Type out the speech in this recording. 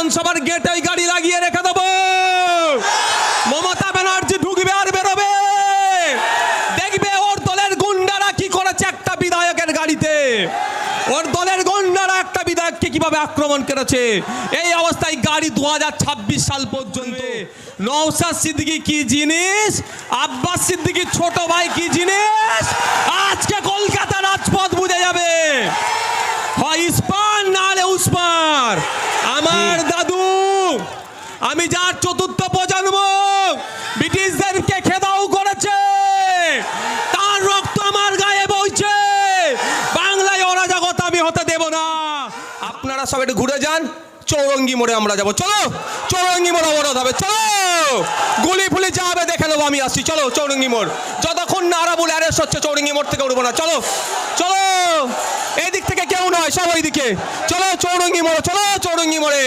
বিধানসভার গেটে গাড়ি লাগিয়ে রেখে দেবো। মমতা ব্যানার্জি ঢুকবে আর বেরোবে, দেখবে ওর দলের গুন্ডারা কি করেছে একটা বিধায়কের গাড়িতে। ওর দলের গুন্ডারা একটা বিধায়ককে কিভাবে আক্রমণ করেছে। এই অবস্থায় গাড়ি 2026 সাল পর্যন্ত। নওশাদ সিদ্দিকী কি জিনিস, আব্বাস সিদ্দিকী ছোট ভাই কি জিনিস, আজকে কলকাতা রাজপথ বুঝে যাবে। হয় ইস্পান নালে উসপার। আমার দাদু, আমি যার চতুর্থ প্রজন্ম, ব্রিটিশদেরকে খেদাও করেছে, তার রক্ত আমার গায়ে বইছে। বাংলায় অরাজকতা আমি হতে দেব না। আপনারা সব একটু ঘুরে যান, চৌরঙ্গি মোড়ে আমরা যাবো। চলো চৌরঙ্গি মোড়ে অবরোধ হবে, চলো গুলি ফুলি যা হবে দেখে নেবো, আমি আসছি। চলো চৌরঙ্গি মোড়, যতক্ষণ না আরাবুল অ্যারেস্ট হচ্ছে চৌরঙ্গি মোড় থেকে উঠবো না। চলো চলো, এই দিক থেকে কেউ নয়, সব ওই দিকে। চলো চৌরঙ্গি মোড়ে, চলো চৌরঙ্গি মোড়ে।